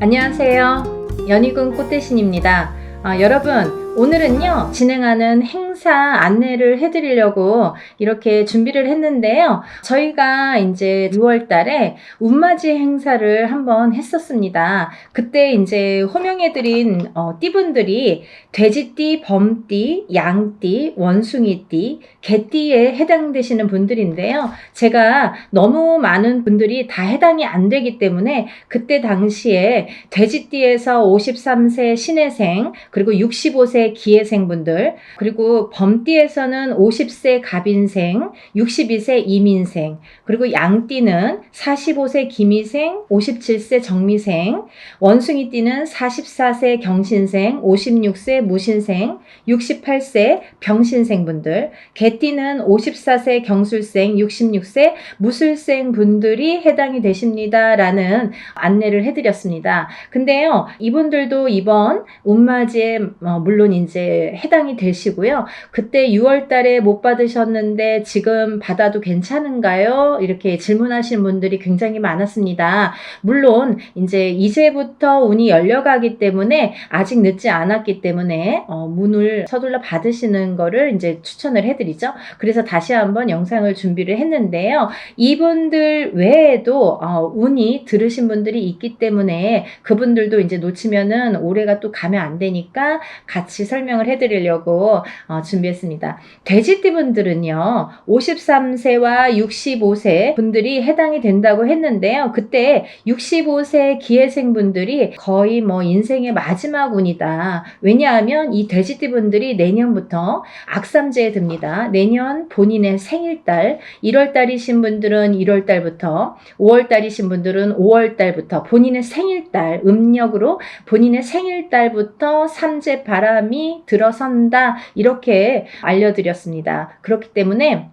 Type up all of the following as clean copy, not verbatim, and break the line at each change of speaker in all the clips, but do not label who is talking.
안녕하세요. 연희군 꽃대신입니다. 여러분, 오늘은요, 진행하는 행사 안내를 해드리려고 이렇게 준비를 했는데요. 저희가 이제 6월 달에 운맞이 행사를 한번 했었습니다. 그때 이제 호명해드린 띠분들이 돼지띠, 범띠, 양띠, 원숭이띠, 개띠에 해당되시는 분들인데요. 제가 너무 많은 분들이 다 해당이 안 되기 때문에 그때 당시에 돼지띠에서 53세 신해생, 그리고 65세 기해생분들, 그리고 범띠에서는 50세 갑인생, 62세 이민생, 그리고 양띠는 45세 기미생, 57세 정미생, 원숭이띠는 44세 경신생, 56세 무신생, 68세 병신생분들, 개띠는 54세 경술생, 66세 무술생 분들이 해당이 되십니다 라는 안내를 해드렸습니다. 근데요, 이분들도 이번 운맞이에 물론 이제 해당이 되시고요. 그때 6월 달에 못 받으셨는데 지금 받아도 괜찮은가요? 이렇게 질문하신 분들이 굉장히 많았습니다. 물론 이제부터 운이 열려가기 때문에 아직 늦지 않았기 때문에 문을 서둘러 받으시는 거를 이제 추천을 해드리죠. 그래서 다시 한번 영상을 준비를 했는데요. 이분들 외에도 운이 들으신 분들이 있기 때문에 그분들도 이제 놓치면은 올해가 또 가면 안 되니까 같이 설명을 해드리려고 준비했습니다. 돼지띠 분들은요, 53세와 65세 분들이 해당이 된다고 했는데요. 그때 65세 기해생 분들이 거의 인생의 마지막 운이다. 왜냐하면 이 돼지띠 분들이 내년부터 악삼제에 듭니다. 내년 본인의 생일달, 1월달이신 분들은 1월달부터, 5월달이신 분들은 5월달부터 본인의 생일달, 음력으로 본인의 생일달부터 삼재 바람이 들어선다, 이렇게 알려드렸습니다. 그렇기 때문에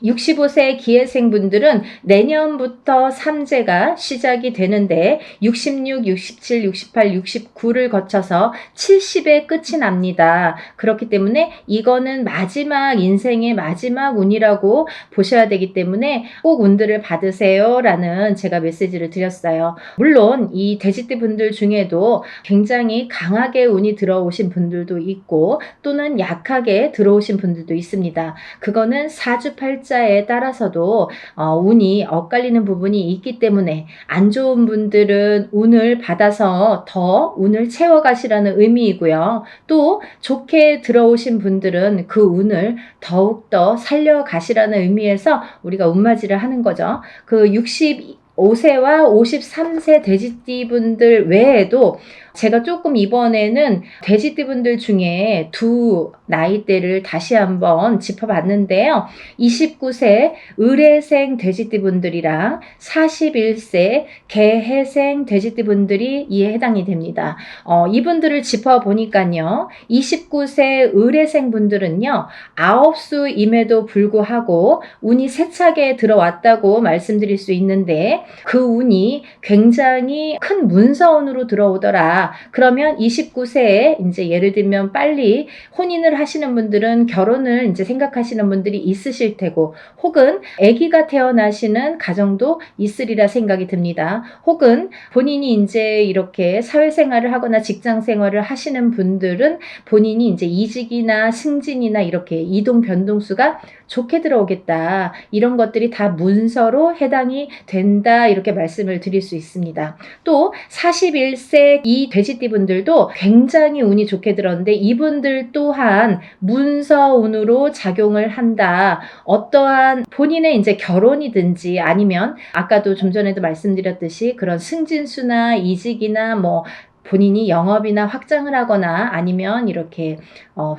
65세 기해생분들은 내년부터 삼재가 시작이 되는데 66, 67, 68, 69를 거쳐서 70에 끝이 납니다. 그렇기 때문에 이거는 마지막 인생의 마지막 운이라고 보셔야 되기 때문에 꼭 운들을 받으세요 라는 제가 메시지를 드렸어요. 물론 이 돼지띠 분들 중에도 굉장히 강하게 운이 들어오신 분들도 있고 또는 약하게 들어오신 분들도 있습니다. 그거는 사주팔자 에 따라서도 운이 엇갈리는 부분이 있기 때문에 안 좋은 분들은 운을 받아서 더 운을 채워가시라는 의미이고요. 또 좋게 들어오신 분들은 그 운을 더욱더 살려가시라는 의미에서 우리가 운맞이를 하는 거죠. 그 65세와 53세 돼지띠 분들 외에도 제가 조금 이번에는 돼지띠 분들 중에 두 나이대를 다시 한번 짚어봤는데요. 29세 을해생 돼지띠 분들이랑 41세 개해생 돼지띠 분들이 이에 해당이 됩니다. 이분들을 짚어보니까요. 29세 을해생 분들은요. 아홉수임에도 불구하고 운이 세차게 들어왔다고 말씀드릴 수 있는데 그 운이 굉장히 큰 문서운으로 들어오더라. 그러면 29세에 이제 예를 들면 빨리 혼인을 하시는 분들은 결혼을 이제 생각하시는 분들이 있으실 테고, 혹은 아기가 태어나시는 가정도 있으리라 생각이 듭니다. 혹은 본인이 이제 이렇게 사회생활을 하거나 직장생활을 하시는 분들은 본인이 이제 이직이나 승진이나 이렇게 이동 변동수가 좋게 들어오겠다. 이런 것들이 다 문서로 해당이 된다. 이렇게 말씀을 드릴 수 있습니다. 또 41세 이 돼지띠 분들도 굉장히 운이 좋게 들었는데 이분들 또한 문서운으로 작용을 한다. 어떠한 본인의 이제 결혼이든지 아니면 아까도 좀 전에도 말씀드렸듯이 그런 승진수나 이직이나 본인이 영업이나 확장을 하거나 아니면 이렇게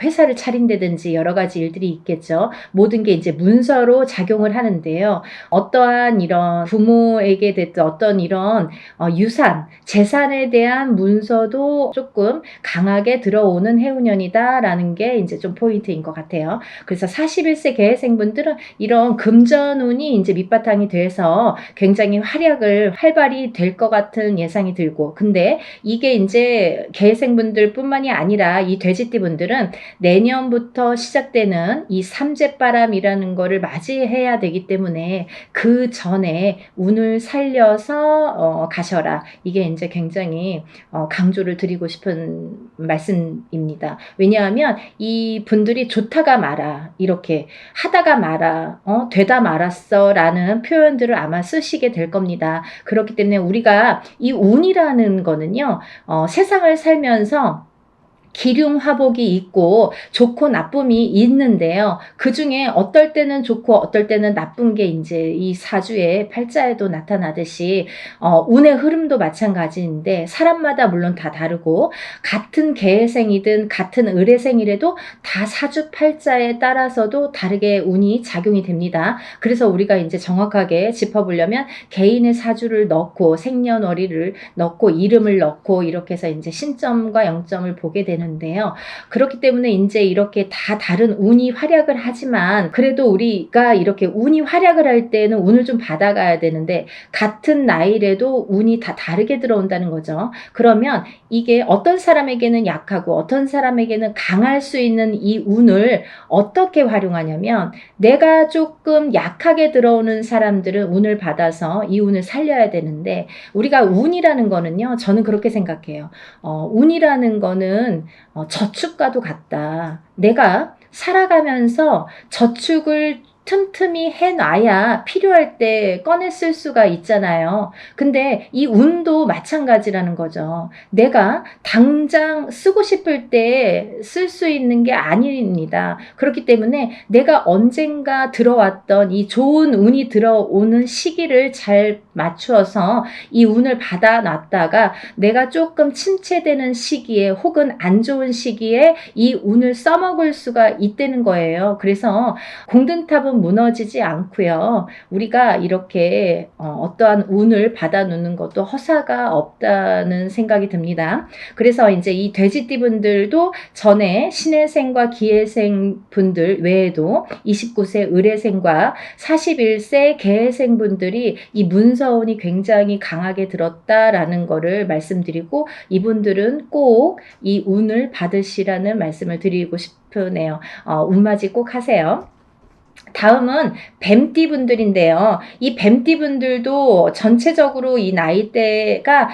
회사를 차린다든지 여러 가지 일들이 있겠죠. 모든 게 이제 문서로 작용을 하는데요. 어떠한 이런 부모에게 됐든 어떤 이런 유산, 재산에 대한 문서도 조금 강하게 들어오는 해운년이다라는 게 이제 좀 포인트인 것 같아요. 그래서 41세 개해생분들은 이런 금전운이 이제 밑바탕이 돼서 굉장히 활발히 될 것 같은 예상이 들고, 근데 이게 이게 이제 개생분들뿐만이 아니라 이 돼지띠분들은 내년부터 시작되는 이 삼재바람이라는 거를 맞이해야 되기 때문에 그 전에 운을 살려서 가셔라. 이게 이제 굉장히 강조를 드리고 싶은 말씀입니다. 왜냐하면 이 분들이 좋다가 말아, 이렇게 하다가 말아, 되다 말았어 라는 표현들을 아마 쓰시게 될 겁니다. 그렇기 때문에 우리가 이 운이라는 거는요, 세상을 살면서 기륭화복이 있고 좋고 나쁨이 있는데요. 그 중에 어떨 때는 좋고 어떨 때는 나쁜 게 이제 이 사주의 팔자에도 나타나듯이 운의 흐름도 마찬가지인데 사람마다 물론 다 다르고 같은 개생이든 같은 을해생이라도 다 사주 팔자에 따라서도 다르게 운이 작용이 됩니다. 그래서 우리가 이제 정확하게 짚어보려면 개인의 사주를 넣고 생년월일을 넣고 이름을 넣고 이렇게 해서 이제 신점과 영점을 보게 되는 데요. 그렇기 때문에 이제 이렇게 다 다른 운이 활약을 하지만 그래도 우리가 이렇게 운이 활약을 할 때는 운을 좀 받아가야 되는데 같은 나이라도 운이 다 다르게 들어온다는 거죠. 그러면 이게 어떤 사람에게는 약하고 어떤 사람에게는 강할 수 있는 이 운을 어떻게 활용하냐면 내가 조금 약하게 들어오는 사람들은 운을 받아서 이 운을 살려야 되는데 우리가 운이라는 거는요. 저는 그렇게 생각해요. 운이라는 거는 저축과도 같다. 내가 살아가면서 저축을 틈틈이 해놔야 필요할 때 꺼내 쓸 수가 있잖아요. 근데 이 운도 마찬가지라는 거죠. 내가 당장 쓰고 싶을 때 쓸 수 있는 게 아닙니다. 그렇기 때문에 내가 언젠가 들어왔던 이 좋은 운이 들어오는 시기를 잘 맞추어서 이 운을 받아놨다가 내가 조금 침체되는 시기에 혹은 안 좋은 시기에 이 운을 써먹을 수가 있다는 거예요. 그래서 공든탑은 무너지지 않고요. 우리가 이렇게 어떠한 운을 받아놓는 것도 허사가 없다는 생각이 듭니다. 그래서 이제 이 돼지띠분들도 전에 신해생과 기해생 분들 외에도 29세 을해생과 41세 개해생 분들이 이 문서운이 굉장히 강하게 들었다라는 거를 말씀드리고 이분들은 꼭 이 운을 받으시라는 말씀을 드리고 싶으네요. 운맞이 꼭 하세요. 다음은 뱀띠 분들인데요. 이 뱀띠 분들도 전체적으로 이 나이대가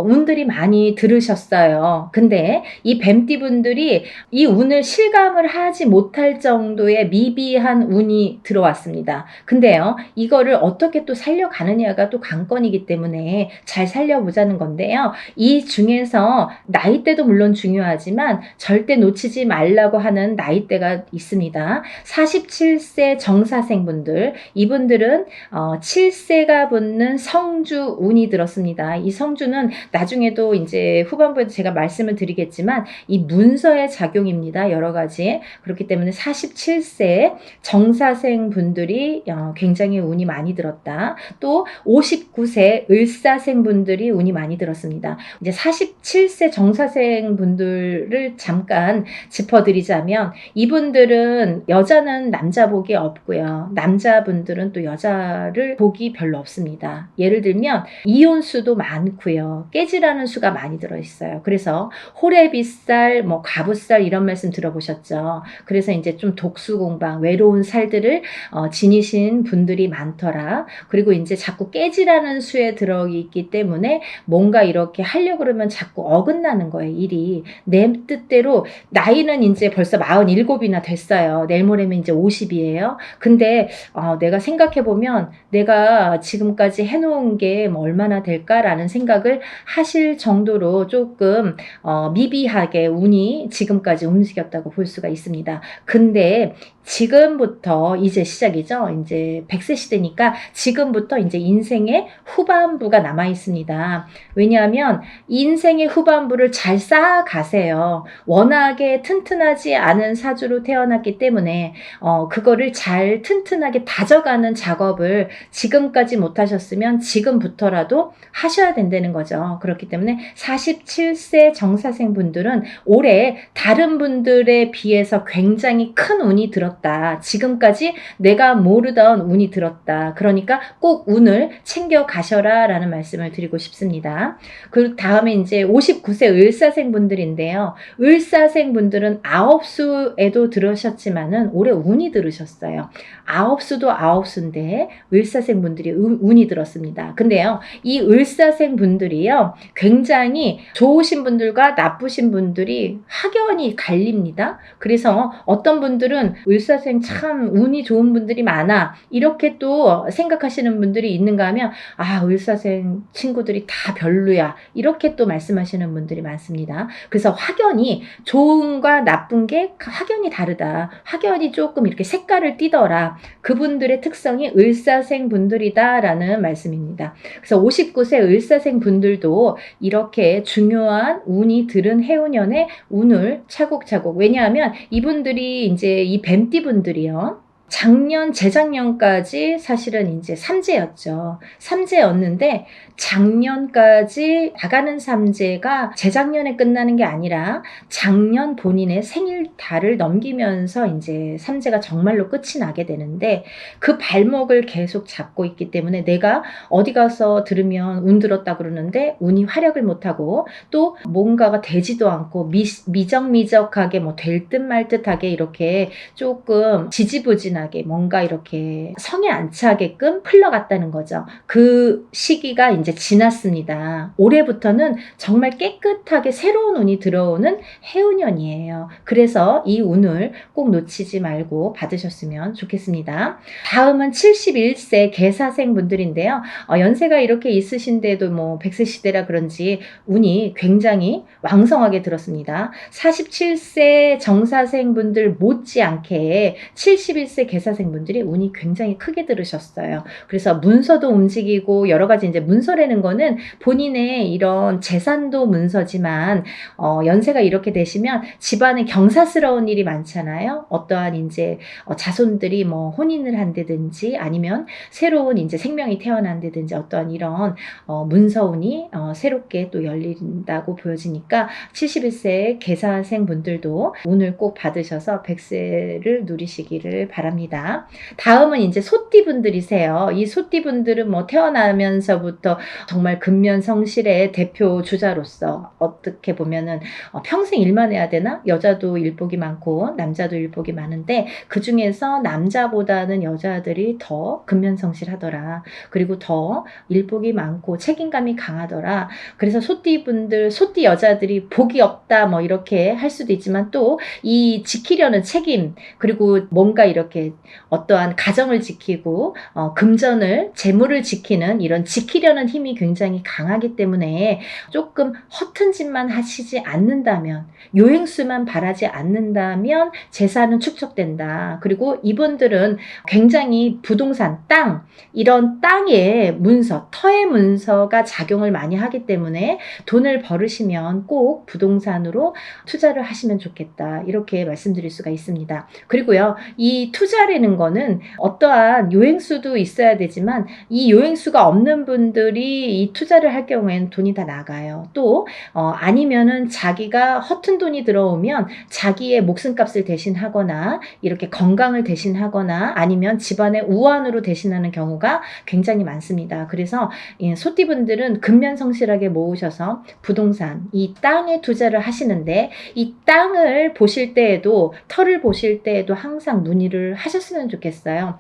운들이 많이 들으셨어요. 근데 이 뱀띠 분들이 이 운을 실감을 하지 못할 정도의 미비한 운이 들어왔습니다. 근데요, 이거를 어떻게 또 살려가느냐가 또 관건이기 때문에 잘 살려보자는 건데요. 이 중에서 나이대도 물론 중요하지만 절대 놓치지 말라고 하는 나이대가 있습니다. 47세 정사생분들, 이분들은 7세가 붙는 성주 운이 들었습니다. 이 성주는 나중에도 이제 후반부에도 제가 말씀을 드리겠지만 이 문서의 작용입니다. 여러 가지. 그렇기 때문에 47세 정사생 분들이 굉장히 운이 많이 들었다. 또 59세 을사생 분들이 운이 많이 들었습니다. 이제 47세 정사생 분들을 잠깐 짚어드리자면 이분들은 여자는 남자 복이 없고요. 남자분들은 또 여자를 복이 별로 없습니다. 예를 들면 이혼수도 많고요. 깨지라는 수가 많이 들어있어요. 그래서 호래비살, 과부살 이런 말씀 들어보셨죠. 그래서 이제 좀 독수공방, 외로운 살들을 지니신 분들이 많더라. 그리고 이제 자꾸 깨지라는 수에 들어있기 때문에 뭔가 이렇게 하려고 그러면 자꾸 어긋나는 거예요. 일이. 내 뜻대로 나이는 이제 벌써 47이나 됐어요. 내일 모레면 이제 50이에요. 근데 내가 생각해보면 내가 지금까지 해놓은 게 뭐 얼마나 될까라는 생각을 하실 정도로 조금 미비하게 운이 지금까지 움직였다고 볼 수가 있습니다. 근데 지금부터 이제 시작이죠. 이제 100세 시대니까 지금부터 이제 인생의 후반부가 남아 있습니다. 왜냐하면 인생의 후반부를 잘 쌓아가세요. 워낙에 튼튼하지 않은 사주로 태어났기 때문에 그거를 잘 잘 튼튼하게 다져가는 작업을 지금까지 못하셨으면 지금부터라도 하셔야 된다는 거죠. 그렇기 때문에 47세 정사생 분들은 올해 다른 분들에 비해서 굉장히 큰 운이 들었다. 지금까지 내가 모르던 운이 들었다. 그러니까 꼭 운을 챙겨 가셔라 라는 말씀을 드리고 싶습니다. 그 다음에 이제 59세 을사생 분들인데요. 을사생 분들은 아홉수에도 들으셨지만은 올해 운이 들으셨어요. 아홉수도 아홉수인데 을사생 분들이 운이 들었습니다. 근데요, 이 을사생 분들이요, 굉장히 좋으신 분들과 나쁘신 분들이 확연히 갈립니다. 그래서 어떤 분들은 을사생 참 운이 좋은 분들이 많아 이렇게 또 생각하시는 분들이 있는가 하면 을사생 친구들이 다 별로야 이렇게 또 말씀하시는 분들이 많습니다. 그래서 확연히 좋은과 나쁜 게 확연히 다르다. 확연히 조금 이렇게 색깔을 띠더라. 그분들의 특성이 을사생 분들이다라는 말씀입니다. 그래서 59세 을사생 분들도 이렇게 중요한 운이 들은 해운년에 운을 차곡차곡, 왜냐하면 이분들이 이제 이 뱀띠 분들이요, 작년, 재작년까지 사실은 이제 삼재였죠. 삼재였는데 작년까지 나가는 삼재가 재작년에 끝나는 게 아니라 작년 본인의 생일달을 넘기면서 이제 삼재가 정말로 끝이 나게 되는데 그 발목을 계속 잡고 있기 때문에 내가 어디 가서 들으면 운 들었다 그러는데 운이 활약을 못하고 또 뭔가가 되지도 않고 미적미적하게 뭐 될 듯 말 듯하게 이렇게 조금 지지부진하게 뭔가 이렇게 성에 안 차게끔 흘러갔다는 거죠. 그 시기가 이제 지났습니다. 올해부터는 정말 깨끗하게 새로운 운이 들어오는 해운년이에요. 그래서 이 운을 꼭 놓치지 말고 받으셨으면 좋겠습니다. 다음은 71세 개사생 분들인데요. 연세가 이렇게 있으신데도 뭐 100세 시대라 그런지 운이 굉장히 왕성하게 들었습니다. 47세 정사생 분들 못지않게 71세 개사생 분들이 운이 굉장히 크게 들으셨어요. 그래서 문서도 움직이고 여러 가지 이제 문서라는 거는 본인의 이런 재산도 문서지만 연세가 이렇게 되시면 집안에 경사스러운 일이 많잖아요. 어떠한 이제 자손들이 뭐 혼인을 한다든지 아니면 새로운 이제 생명이 태어난다든지 어떠한 이런 문서운이 새롭게 또 열린다고 보여지니까 71세 개사생 분들도 운을 꼭 받으셔서 100세를 누리시기를 바랍니다. 다음은 이제 소띠 분들이세요. 이 소띠 분들은 뭐 태어나면서부터 정말 근면성실의 대표 주자로서 어떻게 보면은 평생 일만 해야 되나? 여자도 일복이 많고 남자도 일복이 많은데 그 중에서 남자보다는 여자들이 더 근면성실하더라. 그리고 더 일복이 많고 책임감이 강하더라. 그래서 소띠 분들, 소띠 여자들이 복이 없다 뭐 이렇게 할 수도 있지만 또 이 지키려는 책임, 그리고 뭔가 이렇게 어떠한 가정을 지키고 금전을, 재물을 지키는 이런 지키려는 힘이 굉장히 강하기 때문에 조금 허튼 짓만 하시지 않는다면, 요행수만 바라지 않는다면 재산은 축적된다. 그리고 이분들은 굉장히 부동산, 땅, 이런 땅의 문서, 터의 문서가 작용을 많이 하기 때문에 돈을 벌으시면 꼭 부동산으로 투자를 하시면 좋겠다. 이렇게 말씀드릴 수가 있습니다. 그리고요, 이 투자라는 거는 어떠한 요행수도 있어야 되지만 이 요행수가 없는 분들이 이 투자를 할 경우에는 돈이 다 나가요. 또 아니면은 자기가 허튼 돈이 들어오면 자기의 목숨값을 대신하거나 이렇게 건강을 대신하거나 아니면 집안의 우환으로 대신하는 경우가 굉장히 많습니다. 그래서 소띠분들은 근면성실하게 모으셔서 부동산, 이 땅에 투자를 하시는데 이 땅을 보실 때에도, 터를 보실 때에도 항상 문의를 하셨으면 좋겠어요.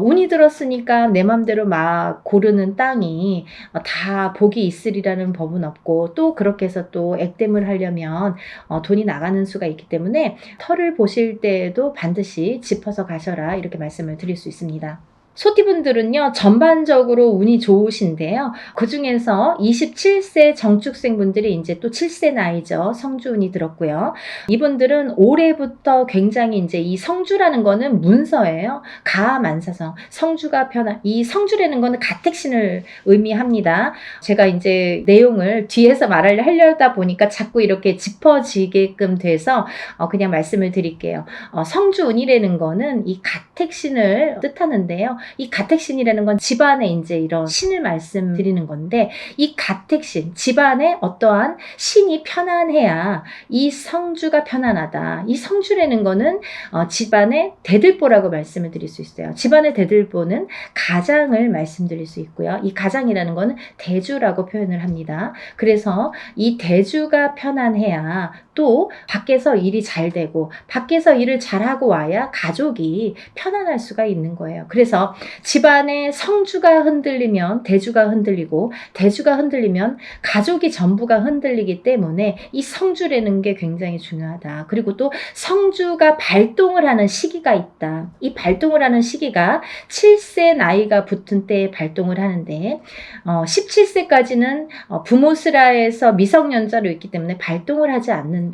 운이 들었으니까 내 맘대로 막 고르는 땅이 다 복이 있으리라는 법은 없고, 또 그렇게 해서 또 액땜을 하려면 돈이 나가는 수가 있기 때문에 터를 보실 때에도 반드시 짚어서 가셔라, 이렇게 말씀을 드릴 수 있습니다. 소띠분들은요, 전반적으로 운이 좋으신데요. 그 중에서 27세 정축생분들이 이제 또 7세 나이죠. 성주운이 들었고요. 이분들은 올해부터 굉장히 이제 이 성주라는 거는 문서예요. 가만사성. 성주가 편한, 이 성주라는 거는 가택신을 의미합니다. 제가 이제 내용을 뒤에서 하려다 보니까 자꾸 이렇게 짚어지게끔 돼서 그냥 말씀을 드릴게요. 성주운이라는 거는 이 가택신을 뜻하는데요. 이 가택신이라는 건 집안에 이제 이런 신을 말씀드리는 건데, 이 가택신, 집안에 어떠한 신이 편안해야 이 성주가 편안하다. 이 성주라는 거는 집안의 대들보라고 말씀을 드릴 수 있어요. 집안의 대들보는 가장을 말씀드릴 수 있고요. 이 가장이라는 거는 대주라고 표현을 합니다. 그래서 이 대주가 편안해야 또 밖에서 일이 잘 되고, 밖에서 일을 잘하고 와야 가족이 편안할 수가 있는 거예요. 그래서 집안의 성주가 흔들리면 대주가 흔들리고, 대주가 흔들리면 가족이 전부가 흔들리기 때문에 이 성주라는 게 굉장히 중요하다. 그리고 또 성주가 발동을 하는 시기가 있다. 이 발동을 하는 시기가 7세 나이가 붙은 때에 발동을 하는데, 17세까지는 부모스라에서 미성년자로 있기 때문에 발동을 하지 않는다.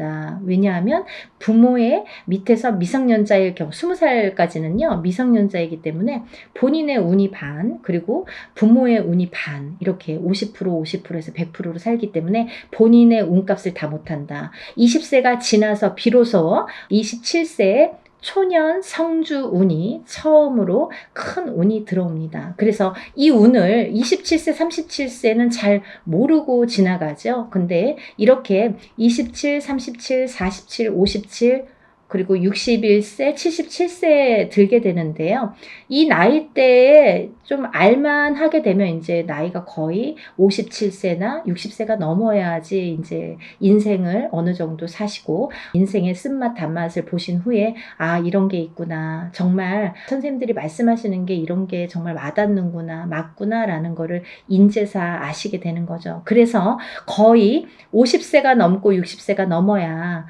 왜냐하면 부모의 밑에서 미성년자일 경우 20살까지는요 미성년자이기 때문에 본인의 운이 반, 그리고 부모의 운이 반, 이렇게 50% 50%에서 100%로 살기 때문에 본인의 운값을 다 못한다. 20세가 지나서 비로소 27세에 초년 성주 운이 처음으로 큰 운이 들어옵니다. 그래서 이 운을 27세, 37세는 잘 모르고 지나가죠. 근데 이렇게 27, 37, 47, 57, 그리고 61세, 77세에 들게 되는데요. 이 나이대에 좀 알만하게 되면 이제 나이가 거의 57세나 60세가 넘어야지 이제 인생을 어느 정도 사시고, 인생의 쓴맛 단맛을 보신 후에 아, 이런 게 있구나. 정말 선생님들이 말씀하시는 게 이런 게 정말 와닿는구나, 맞구나라는 거를 인제사 아시게 되는 거죠. 그래서 거의 50세가 넘고 60세가 넘어야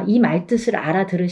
이 말뜻을 알아들으시고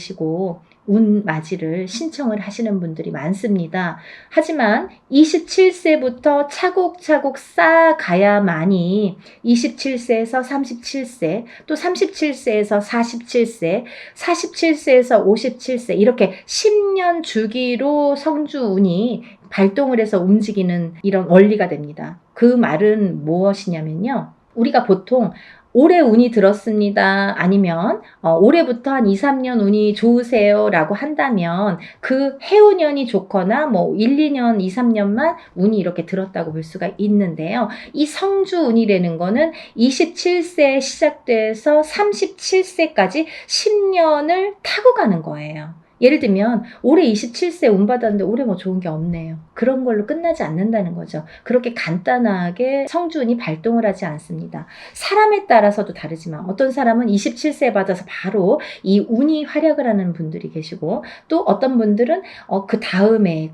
운맞이를 신청을 하시는 분들이 많습니다. 하지만 27세부터 차곡차곡 쌓아가야만이 27세에서 37세, 또 37세에서 47세, 47세에서 57세, 이렇게 10년 주기로 성주운이 발동을 해서 움직이는 이런 원리가 됩니다. 그 말은 무엇이냐면요, 우리가 보통 올해 운이 들었습니다, 아니면 올해부터 한 2, 3년 운이 좋으세요 라고 한다면 그 해운년이 좋거나 뭐 1, 2년, 2, 3년만 운이 이렇게 들었다고 볼 수가 있는데요. 이 성주운이라는 거는 27세에 시작돼서 37세까지 10년을 타고 가는 거예요. 예를 들면 올해 27세 운 받았는데 올해 뭐 좋은 게 없네요. 그런 걸로 끝나지 않는다는 거죠. 그렇게 간단하게 성주운이 발동을 하지 않습니다. 사람에 따라서도 다르지만 어떤 사람은 27세 받아서 바로 이 운이 활약을 하는 분들이 계시고, 또 어떤 분들은 그 다음에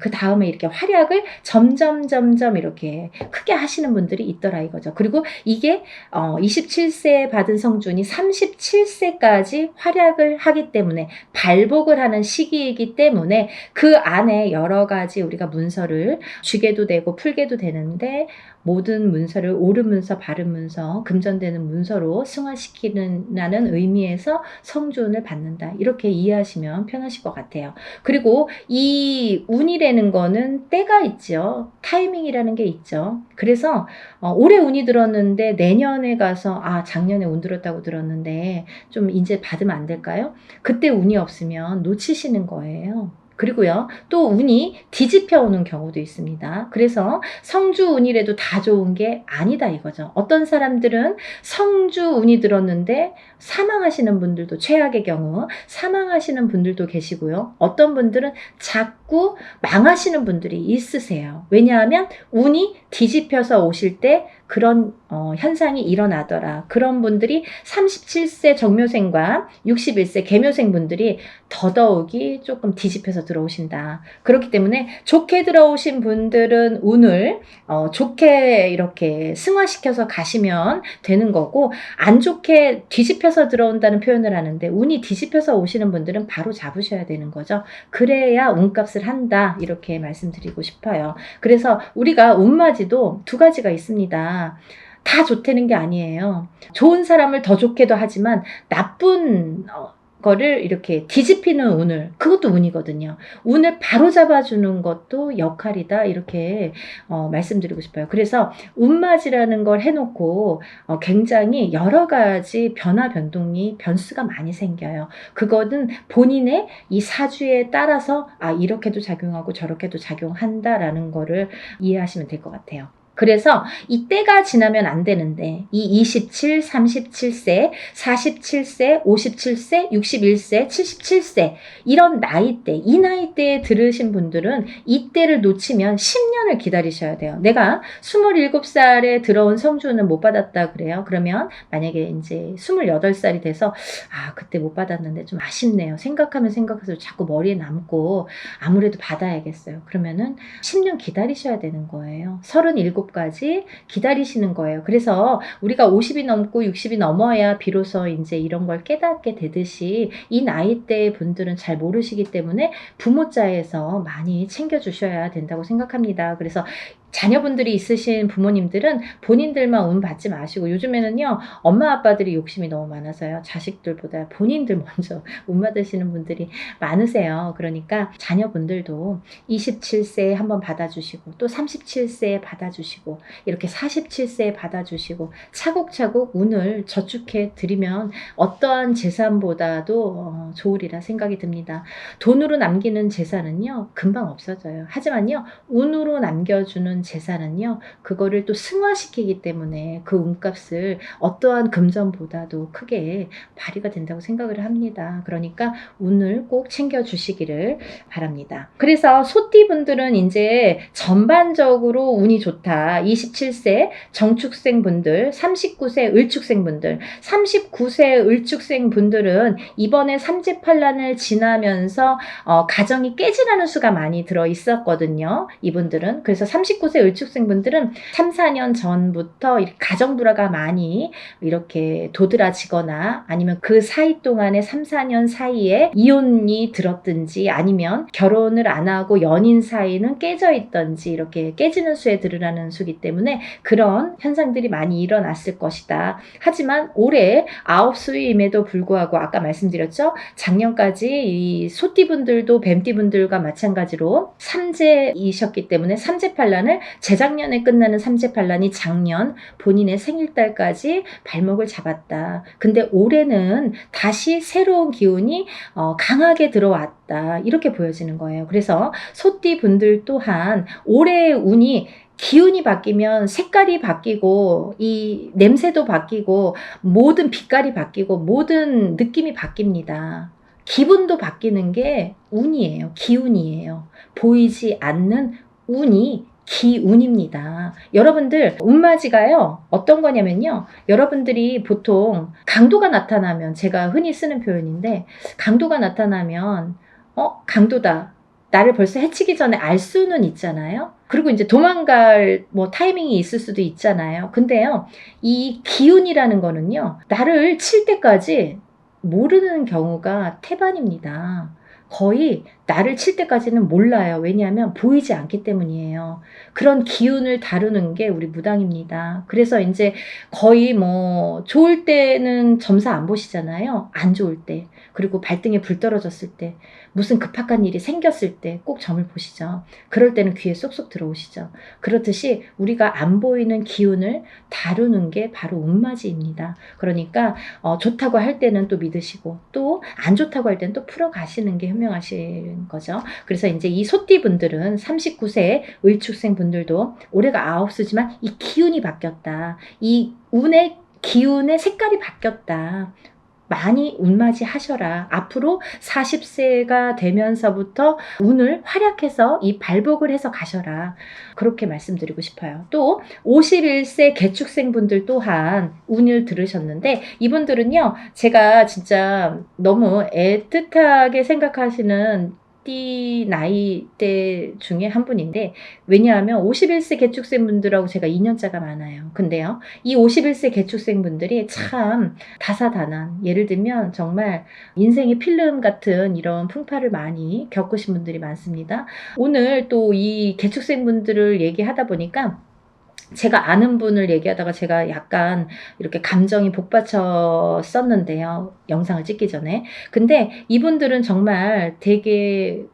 이렇게 활약을 점점 이렇게 크게 하시는 분들이 있더라 이거죠. 그리고 이게 27세에 받은 성주운이 37세까지 활약을 하기 때문에 발복을 하는 시기이기 때문에 그 안에 여러 가지 우리가 문서를 쥐게도 되고 풀게도 되는데, 모든 문서를 옳은 문서, 바른 문서, 금전되는 문서로 승화시키는 의미에서 성주운을 받는다. 이렇게 이해하시면 편하실 것 같아요. 그리고 이 운이라는 거는 때가 있죠. 타이밍이라는 게 있죠. 그래서 올해 운이 들었는데 내년에 가서 작년에 운 들었다고 들었는데 좀 이제 받으면 안 될까요? 그때 운이 없으면 놓치시는 거예요. 그리고요, 또 운이 뒤집혀 오는 경우도 있습니다. 그래서 성주운이라도 다 좋은 게 아니다 이거죠. 어떤 사람들은 성주운이 들었는데 사망하시는 분들도, 최악의 경우 사망하시는 분들도 계시고요. 어떤 분들은 자꾸 망하시는 분들이 있으세요. 왜냐하면 운이 뒤집혀서 오실 때 그런 현상이 일어나더라. 그런 분들이 37세 정묘생과 61세 계묘생 분들이 더더욱이 조금 뒤집혀서 들어오신다. 그렇기 때문에 좋게 들어오신 분들은 운을 좋게 이렇게 승화시켜서 가시면 되는 거고, 안 좋게 뒤집혀서 들어온다는 표현을 하는데 운이 뒤집혀서 오시는 분들은 바로 잡으셔야 되는 거죠. 그래야 운값을 한다, 이렇게 말씀드리고 싶어요. 그래서 우리가 운맞이도 두 가지가 있습니다. 다 좋다는 게 아니에요. 좋은 사람을 더 좋게도 하지만 나쁜 거를 이렇게 뒤집히는 운을, 그것도 운이거든요. 운을 바로 잡아주는 것도 역할이다, 이렇게 말씀드리고 싶어요. 그래서 운맞이라는 걸 해놓고 굉장히 여러 가지 변화 변동이 변수가 많이 생겨요. 그거는 본인의 이 사주에 따라서 이렇게도 작용하고 저렇게도 작용한다라는 거를 이해하시면 될 것 같아요. 그래서 이 때가 지나면 안 되는데, 이 27, 37세, 47세, 57세, 61세, 77세 이런 나이대, 이 나이대에 들으신 분들은 이 때를 놓치면 10년을 기다리셔야 돼요. 내가 27살에 들어온 성주는 못 받았다 그래요. 그러면 만약에 이제 28살이 돼서 그때 못 받았는데 좀 아쉽네요. 생각하면 생각해서 자꾸 머리에 남고 아무래도 받아야겠어요. 그러면은 10년 기다리셔야 되는 거예요. 37까지 기다리시는 거예요. 그래서 우리가 50이 넘고 60이 넘어야 비로소 이제 이런 걸 깨닫게 되듯이, 이 나이대 분들은 잘 모르시기 때문에 부모자에서 많이 챙겨주셔야 된다고 생각합니다. 그래서 자녀분들이 있으신 부모님들은 본인들만 운 받지 마시고, 요즘에는요 엄마 아빠들이 욕심이 너무 많아서요 자식들보다 본인들 먼저 운 받으시는 분들이 많으세요. 그러니까 자녀분들도 27세에 한번 받아주시고, 또 37세에 받아주시고, 이렇게 47세에 받아주시고, 차곡차곡 운을 저축해 드리면 어떠한 재산보다도 좋으리라 생각이 듭니다. 돈으로 남기는 재산은요 금방 없어져요. 하지만요 운으로 남겨주는 재산은요, 그거를 또 승화시키기 때문에 그 운값을 어떠한 금전보다도 크게 발휘가 된다고 생각을 합니다. 그러니까 운을 꼭 챙겨주시기를 바랍니다. 그래서 소띠분들은 이제 전반적으로 운이 좋다. 27세 정축생 분들, 39세 을축생 분들, 39세 을축생 분들은 이번에 삼재팔란을 지나면서 가정이 깨지라는 수가 많이 들어 있었거든요. 이분들은. 그래서 39세 을축생 분들은 3, 4년 전부터 가정 불화가 많이 이렇게 도드라지거나, 아니면 그 사이 동안에 3, 4년 사이에 이혼이 들었든지, 아니면 결혼을 안 하고 연인 사이는 깨져 있던지, 이렇게 깨지는 수에 들으라는 수기 때문에 그런 현상들이 많이 일어났을 것이다. 하지만 올해 9수임에도 불구하고 아까 말씀드렸죠, 작년까지 이 소띠분들도 뱀띠분들과 마찬가지로 삼재이셨기 때문에 삼재팔란을, 재작년에 끝나는 삼재팔란이 작년 본인의 생일달까지 발목을 잡았다. 근데 올해는 다시 새로운 기운이 강하게 들어왔다, 이렇게 보여지는 거예요. 그래서 소띠 분들 또한 올해의 운이, 기운이 바뀌면 색깔이 바뀌고, 이 냄새도 바뀌고, 모든 빛깔이 바뀌고, 모든 느낌이 바뀝니다. 기분도 바뀌는 게 운이에요. 기운이에요. 보이지 않는 운이 기운입니다. 여러분들 운맞이가요 어떤 거냐면요, 여러분들이 보통 강도가 나타나면, 제가 흔히 쓰는 표현인데, 강도가 나타나면 강도다, 나를 벌써 해치기 전에 알 수는 있잖아요. 그리고 이제 도망갈 타이밍이 있을 수도 있잖아요. 근데요, 이 기운이라는 거는요, 나를 칠 때까지 모르는 경우가 태반입니다. 거의 나를 칠 때까지는 몰라요. 왜냐하면 보이지 않기 때문이에요. 그런 기운을 다루는 게 우리 무당입니다. 그래서 이제 거의 좋을 때는 점사 안 보시잖아요. 안 좋을 때, 그리고 발등에 불 떨어졌을 때, 무슨 급박한 일이 생겼을 때 꼭 점을 보시죠. 그럴 때는 귀에 쏙쏙 들어오시죠. 그렇듯이 우리가 안 보이는 기운을 다루는 게 바로 운맞이입니다. 그러니까 좋다고 할 때는 또 믿으시고, 또 안 좋다고 할 때는 또 풀어가시는 게 현명하신 거죠. 그래서 이제 이 소띠분들은 39세 을축생 분들도 올해가 9수지만 이 기운이 바뀌었다. 이 운의 기운의 색깔이 바뀌었다. 많이 운맞이 하셔라. 앞으로 40세가 되면서부터 운을 활약해서 이 발복을 해서 가셔라. 그렇게 말씀드리고 싶어요. 또 51세 개축생분들 또한 운을 들으셨는데 이분들은요. 제가 진짜 너무 애틋하게 생각하시는 띠 나이대 중에 한 분인데 왜냐하면 51세 개축생분들하고 제가 2년차가 많아요. 근데요. 이 51세 개축생분들이 참 다사다난 예를 들면 정말 인생의 필름 같은 이런 풍파를 많이 겪으신 분들이 많습니다. 오늘 또 이 개축생분들을 얘기하다 보니까 제가 아는 분을 얘기하다가 제가 약간 이렇게 감정이 복받쳤었는데요. 영상을 찍기 전에. 근데 이분들은 정말 되게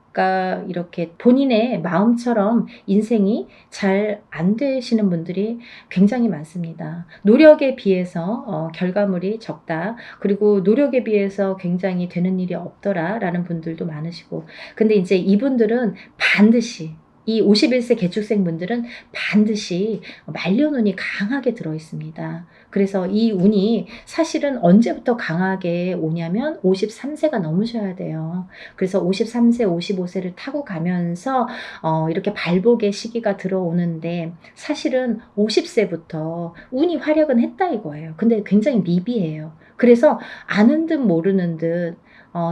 이렇게 본인의 마음처럼 인생이 잘 안 되시는 분들이 굉장히 많습니다. 노력에 비해서 결과물이 적다. 그리고 노력에 비해서 굉장히 되는 일이 없더라라는 분들도 많으시고. 근데 이제 이분들은 반드시 이 51세 개축생 분들은 반드시 말년운이 강하게 들어 있습니다. 그래서 이 운이 사실은 언제부터 강하게 오냐면 53세가 넘으셔야 돼요. 그래서 53세, 55세를 타고 가면서 이렇게 발복의 시기가 들어오는데 사실은 50세부터 운이 활약은 했다 이거예요. 근데 굉장히 미비해요. 그래서 아는 듯 모르는 듯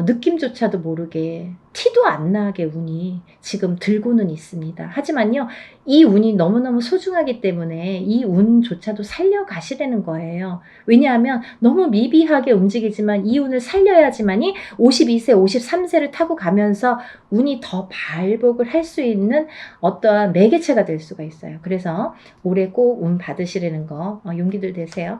느낌조차도 모르게 티도 안 나게 운이 지금 들고는 있습니다. 하지만요, 이 운이 너무너무 소중하기 때문에 이 운조차도 살려가시라는 거예요. 왜냐하면 너무 미비하게 움직이지만 이 운을 살려야지만이 52세, 53세를 타고 가면서 운이 더 발복을 할 수 있는 어떠한 매개체가 될 수가 있어요. 그래서 올해 꼭 운 받으시라는 거 용기들 되세요.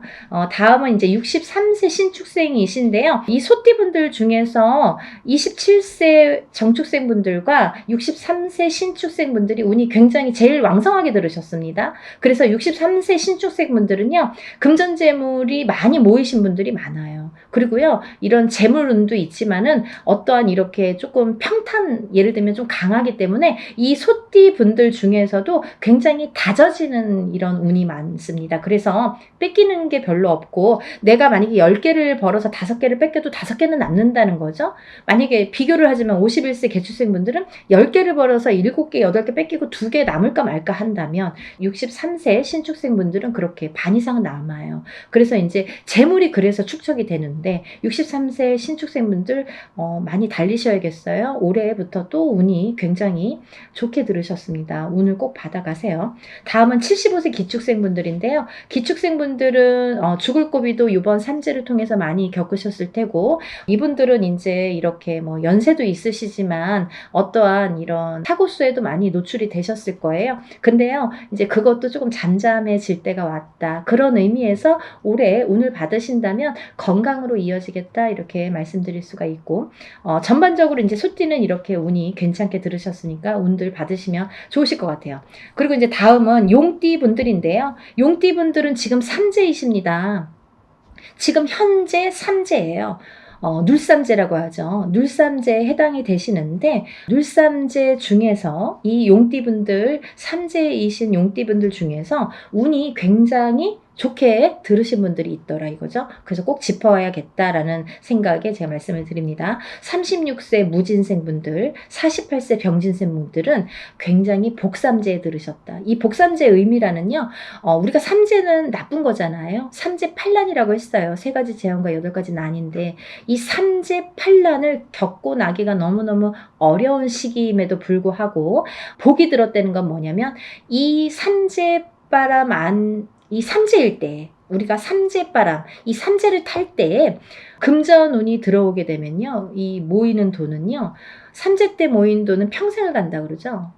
다음은 이제 63세 신축생이신데요. 이 소띠분들 중에서 27세 정축생분들과 63세 신축생분들이 운이 굉장히 제일 왕성하게 들으셨습니다. 그래서 63세 신축생분들은요. 금전재물이 많이 모이신 분들이 많아요. 그리고요. 이런 재물운도 있지만은 어떠한 이렇게 조금 평탄 예를 들면 좀 강하기 때문에 이 소띠 분들 중에서도 굉장히 다져지는 이런 운이 많습니다. 그래서 뺏기는 게 별로 없고 내가 만약에 10개를 벌어서 5개를 뺏겨도 5개는 남는다는 거죠. 만약에 비교를 하지만 51세 개축생분들은 10개를 벌어서 7개, 8개 뺏기고 2개 남을까 말까 한다면 63세 신축생분들은 그렇게 반 이상은 남아요. 그래서 이제 재물이 그래서 축적이 되는데 63세 신축생분들 많이 달리셔야겠어요. 올해부터 또 운이 굉장히 좋게 들으셨습니다. 운을 꼭 받아가세요. 다음은 75세 기축생분들인데요. 기축생분들은 죽을 고비도 이번 삼재를 통해서 많이 겪으셨을 테고 이분들은 이제 이렇게 뭐 연세도 있으시지만 어떠한 이런 사고수에도 많이 노출이 되셨을 거예요. 근데요, 이제 그것도 조금 잠잠해질 때가 왔다. 그런 의미에서 올해 운을 받으신다면 건강으로 이어지겠다 이렇게 말씀드릴 수가 있고 전반적으로 이제 소띠는 이렇게 운이 괜찮게 들으셨으니까 운들 받으시면 좋으실 것 같아요. 그리고 이제 다음은 용띠 분들인데요. 용띠 분들은 지금 삼재이십니다. 지금 현재 삼재예요. 눌삼재라고 하죠. 눌삼재에 해당이 되시는데 눌삼재 중에서 이 용띠분들 삼재이신 용띠분들 중에서 운이 굉장히 좋게 들으신 분들이 있더라 이거죠. 그래서 꼭 짚어야겠다라는 생각에 제가 말씀을 드립니다. 36세 무진생분들, 48세 병진생분들은 굉장히 복삼재에 들으셨다. 이 복삼재의 의미라는요. 우리가 삼재는 나쁜 거잖아요. 삼재 팔란이라고 했어요. 3가지 재앙과 8가지 난인데 이 삼재 팔란을 겪고 나기가 너무너무 어려운 시기임에도 불구하고 복이 들었다는 건 뭐냐면 이 삼재바람 이 삼재일 때 우리가 삼재바람 이 삼재를 탈 때에 금전운이 들어오게 되면요. 이 모이는 돈은요. 삼재 때 모인 돈은 평생을 간다 그러죠.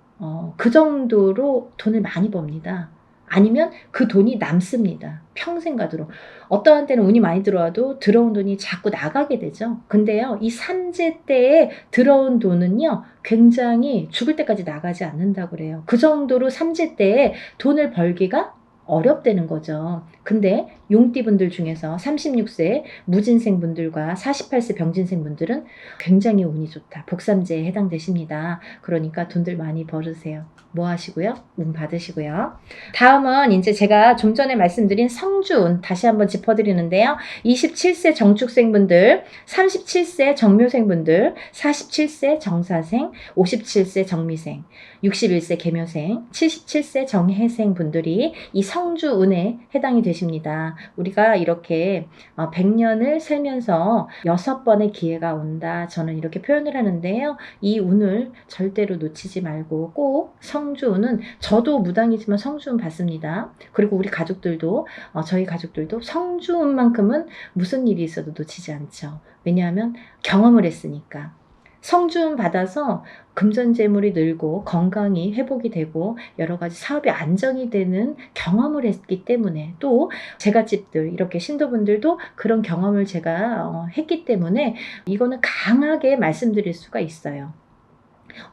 그 정도로 돈을 많이 법니다. 아니면 그 돈이 남습니다. 평생 가도록. 어떠한 때는 운이 많이 들어와도 들어온 돈이 자꾸 나가게 되죠. 근데요. 이 삼재 때에 들어온 돈은요. 굉장히 죽을 때까지 나가지 않는다고 그래요. 그 정도로 삼재 때에 돈을 벌기가 어렵다는 거죠. 근데 용띠분들 중에서 36세 무진생분들과 48세 병진생분들은 굉장히 운이 좋다. 복삼재에 해당되십니다. 그러니까 돈들 많이 벌으세요. 뭐 하시고요? 운 받으시고요. 다음은 이제 제가 좀 전에 말씀드린 성주운 다시 한번 짚어드리는데요. 27세 정축생분들, 37세 정묘생분들, 47세 정사생, 57세 정미생, 61세 계묘생, 77세 정해생 분들이 이 성주운에 해당이 되십니다. 우리가 이렇게 100년을 살면서 6번의 기회가 온다. 저는 이렇게 표현을 하는데요. 이 운을 절대로 놓치지 말고 꼭 성주운은 저도 무당이지만 성주운 받습니다. 그리고 우리 가족들도 저희 가족들도 성주운만큼은 무슨 일이 있어도 놓치지 않죠. 왜냐하면 경험을 했으니까. 성주운 받아서 금전재물이 늘고 건강이 회복이 되고 여러 가지 사업이 안정이 되는 경험을 했기 때문에 또 제갓집들 이렇게 신도분들도 그런 경험을 제가 했기 때문에 이거는 강하게 말씀드릴 수가 있어요.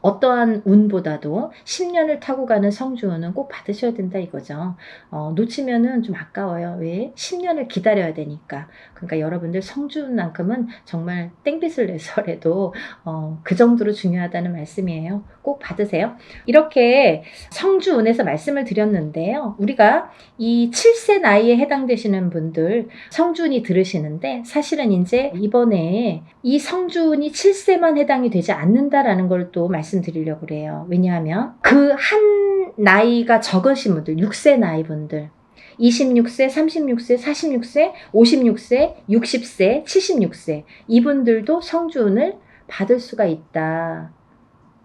어떠한 운보다도 10년을 타고 가는 성주운은 꼭 받으셔야 된다 이거죠. 놓치면은 좀 아까워요. 왜? 10년을 기다려야 되니까. 그러니까 여러분들 성주운만큼은 정말 땡빛을 내서라도 그 정도로 중요하다는 말씀이에요. 꼭 받으세요. 이렇게 성주운에서 말씀을 드렸는데요. 우리가 이 7세 나이에 해당되시는 분들 성주운이 들으시는데 사실은 이제 이번에 이 성주운이 7세만 해당이 되지 않는다라는 걸 또 말씀드리려고 그래요. 왜냐하면 그 한 나이가 적으신 분들, 6세 나이 분들 26세, 36세, 46세, 56세, 60세, 76세 이분들도 성주운을 받을 수가 있다.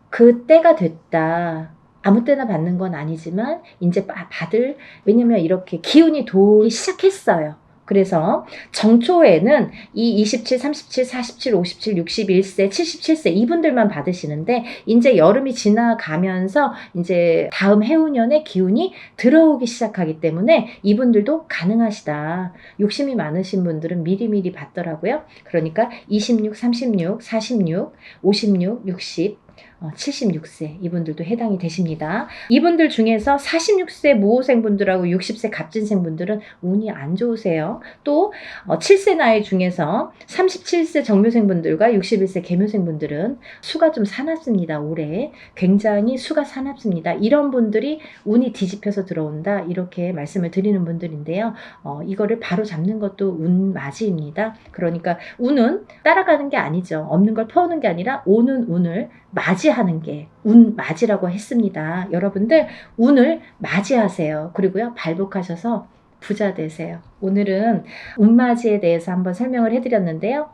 그 때가 됐다. 아무 때나 받는 건 아니지만 이제 받을, 왜냐면 이렇게 기운이 돌기 시작했어요. 그래서 정초에는 이 27, 37, 47, 57, 61세, 77세 이분들만 받으시는데 이제 여름이 지나가면서 이제 다음 해운년의 기운이 들어오기 시작하기 때문에 이분들도 가능하시다. 욕심이 많으신 분들은 미리미리 받더라고요. 그러니까 26, 36, 46, 56, 60 76세 이분들도 해당이 되십니다. 이분들 중에서 46세 무호생분들하고 60세 갑진생분들은 운이 안 좋으세요. 또 7세 나이 중에서 37세 정묘생분들과 61세 계묘생분들은 수가 좀 사납습니다. 올해 굉장히 수가 사납습니다. 이런 분들이 운이 뒤집혀서 들어온다 이렇게 말씀을 드리는 분들인데요. 이거를 바로 잡는 것도 운맞이입니다. 그러니까 운은 따라가는 게 아니죠. 없는 걸 퍼오는 게 아니라 오는 운을 맞이하는 게 운맞이라고 했습니다. 여러분들 운을 맞이하세요. 그리고요 발복하셔서 부자 되세요. 오늘은 운맞이에 대해서 한번 설명을 해드렸는데요.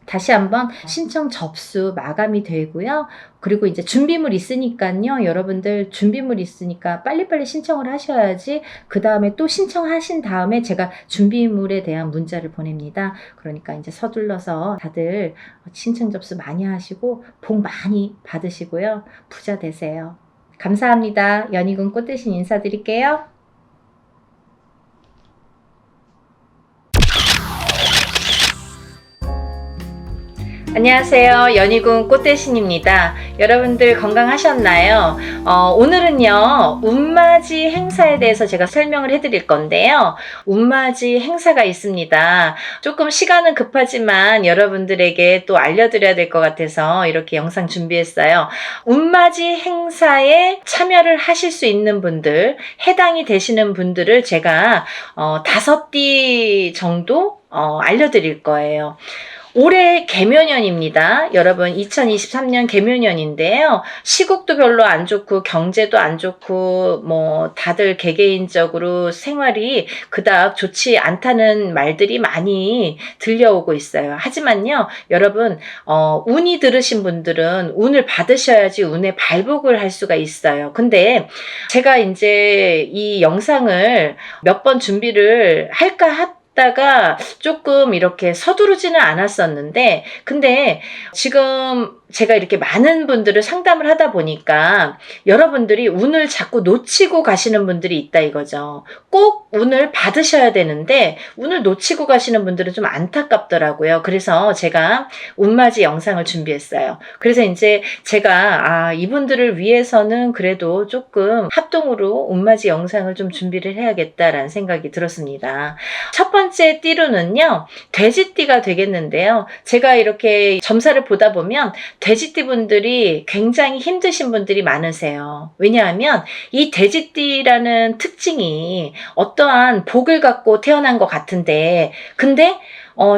다시 한번 신청 접수 마감이 되고요. 그리고 이제 준비물 있으니까요. 여러분들 준비물 있으니까 빨리빨리 신청을 하셔야지 그 다음에 또 신청하신 다음에 제가 준비물에 대한 문자를 보냅니다. 그러니까 이제 서둘러서 다들 신청 접수 많이 하시고 복 많이 받으시고요. 부자 되세요. 감사합니다. 연희군 꽃대신 인사드릴게요. 안녕하세요. 연희군 꽃대신입니다. 여러분들 건강하셨나요? 오늘은요, 운맞이 행사에 대해서 제가 설명을 해드릴 건데요. 운맞이 행사가 있습니다. 조금 시간은 급하지만 여러분들에게 또 알려드려야 될 것 같아서 이렇게 영상 준비했어요. 운맞이 행사에 참여를 하실 수 있는 분들, 해당이 되시는 분들을 제가 5띠 정도 알려드릴 거예요. 올해 개묘년입니다. 여러분 2023년 개묘년인데요. 시국도 별로 안 좋고 경제도 안 좋고 뭐 다들 개개인적으로 생활이 그닥 좋지 않다는 말들이 많이 들려오고 있어요. 하지만요. 여러분 운이 들으신 분들은 운을 받으셔야지 운에 발복을 할 수가 있어요. 근데 제가 이제 이 영상을 몇 번 준비를 할까 다가 조금 이렇게 서두르지는 않았었는데 근데 지금 제가 이렇게 많은 분들을 상담을 하다 보니까 여러분들이 운을 자꾸 놓치고 가시는 분들이 있다 이거죠. 꼭 운을 받으셔야 되는데 운을 놓치고 가시는 분들은 좀 안타깝더라고요. 그래서 제가 운맞이 영상을 준비했어요. 그래서 이제 제가 이분들을 위해서는 그래도 조금 합동으로 운맞이 영상을 좀 준비를 해야겠다라는 생각이 들었습니다. 첫 번째 띠로는요. 돼지띠가 되겠는데요. 제가 이렇게 점사를 보다 보면 돼지띠분들이 굉장히 힘드신 분들이 많으세요. 왜냐하면 이 돼지띠라는 특징이 어떠한 복을 갖고 태어난 것 같은데, 근데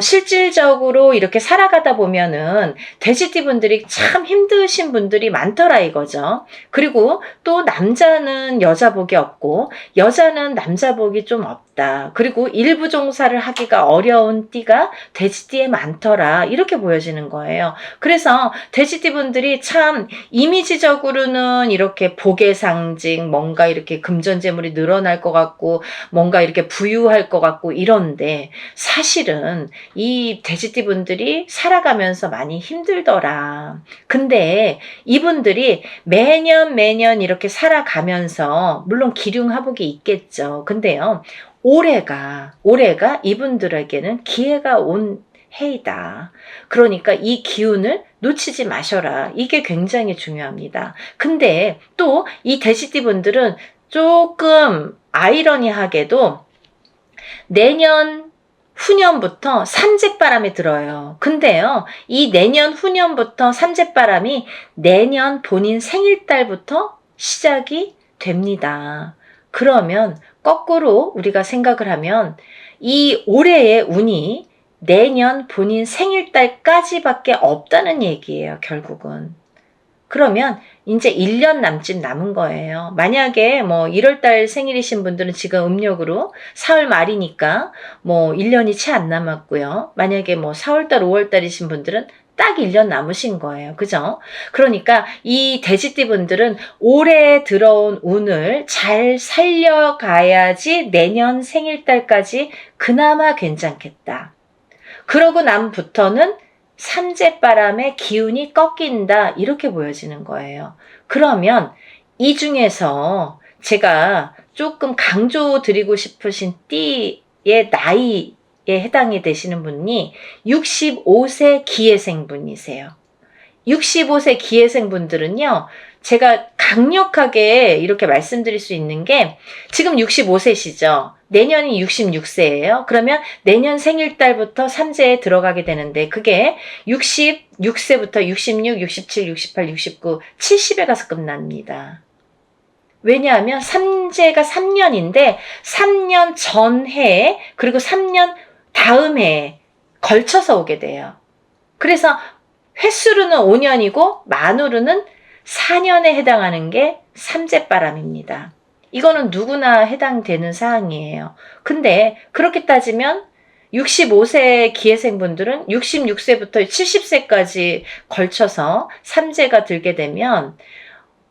실질적으로 이렇게 살아가다 보면은 돼지띠분들이 참 힘드신 분들이 많더라 이거죠. 그리고 또 남자는 여자 복이 없고 여자는 남자 복이 좀 없다. 그리고 일부 종사를 하기가 어려운 띠가 돼지띠에 많더라. 이렇게 보여지는 거예요. 그래서 돼지띠분들이 참 이미지적으로는 이렇게 복의 상징, 뭔가 이렇게 금전재물이 늘어날 것 같고 뭔가 이렇게 부유할 것 같고 이런데, 사실은 이 돼지띠분들이 살아가면서 많이 힘들더라. 근데 이분들이 매년 이렇게 살아가면서 물론 기륭하복이 있겠죠. 근데요, 올해가 이분들에게는 기회가 온 해이다. 그러니까 이 기운을 놓치지 마셔라. 이게 굉장히 중요합니다. 근데 또 이 돼지띠분들은 조금 아이러니하게도 내년 후년부터 삼재바람이 들어요. 근데요, 이 내년 후년부터 삼재바람이 내년 본인 생일달부터 시작이 됩니다. 그러면 거꾸로 우리가 생각을 하면 이 올해의 운이 내년 본인 생일달까지밖에 없다는 얘기예요, 결국은. 그러면 이제 1년 남짓 남은 거예요. 만약에 뭐 1월달 생일이신 분들은 지금 음력으로 4월 말이니까 뭐 1년이 채 안 남았고요. 만약에 뭐 4월달, 5월달이신 분들은 딱 1년 남으신 거예요. 그죠? 그러니까 이 돼지띠 분들은 올해 들어온 운을 잘 살려가야지 내년 생일달까지 그나마 괜찮겠다. 그러고 남부터는 삼재바람의 기운이 꺾인다, 이렇게 보여지는 거예요. 그러면 이 중에서 제가 조금 강조드리고 싶으신 띠의 나이에 해당이 되시는 분이 65세 기해생분이세요. 65세 기해생분들은요, 제가 강력하게 이렇게 말씀드릴 수 있는 게, 지금 65세시죠. 내년이 66세예요. 그러면 내년 생일달부터 삼재에 들어가게 되는데, 그게 66세부터 66, 67, 68, 69, 70에 가서 끝납니다. 왜냐하면 삼재가 3년인데 3년 전해에 그리고 3년 다음 해에 걸쳐서 오게 돼요. 그래서 횟수로는 5년이고 만으로는 4년에 해당하는 게 삼재바람입니다. 이거는 누구나 해당되는 사항이에요. 근데 그렇게 따지면 65세 기해생분들은 66세부터 70세까지 걸쳐서 삼재가 들게 되면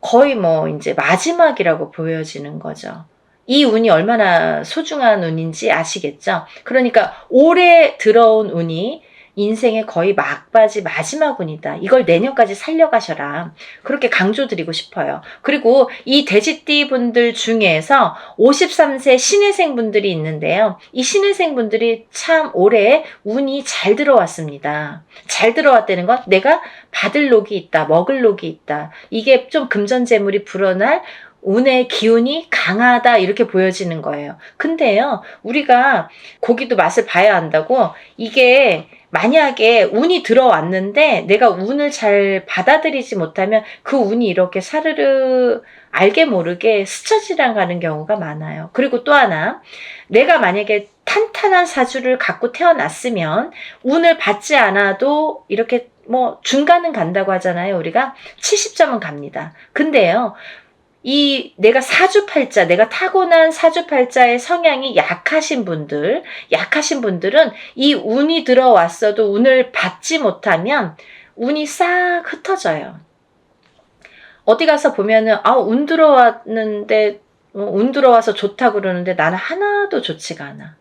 거의 뭐 이제 마지막이라고 보여지는 거죠. 이 운이 얼마나 소중한 운인지 아시겠죠? 그러니까 올해 들어온 운이 인생의 거의 막바지 마지막 운이다. 이걸 내년까지 살려가셔라. 그렇게 강조드리고 싶어요. 그리고 이 돼지띠 분들 중에서 53세 신해생 분들이 있는데요. 이 신해생 분들이 참 올해 운이 잘 들어왔습니다. 잘 들어왔다는 건 내가 받을 녹이 있다, 먹을 녹이 있다. 이게 좀 금전재물이 불어날 운의 기운이 강하다, 이렇게 보여지는 거예요. 근데요, 우리가 고기도 맛을 봐야 한다고, 이게 만약에 운이 들어왔는데 내가 운을 잘 받아들이지 못하면 그 운이 이렇게 사르르 알게 모르게 스쳐 지나가는 경우가 많아요. 그리고 또 하나, 내가 만약에 탄탄한 사주를 갖고 태어났으면 운을 받지 않아도 이렇게 뭐 중간은 간다고 하잖아요. 우리가 70점은 갑니다. 근데요, 이 내가 사주팔자, 내가 타고난 사주팔자의 성향이 약하신 분들은 이 운이 들어왔어도 운을 받지 못하면 운이 싹 흩어져요. 어디 가서 보면은 운 들어왔는데 운 들어와서 좋다 그러는데 나는 하나도 좋지가 않아.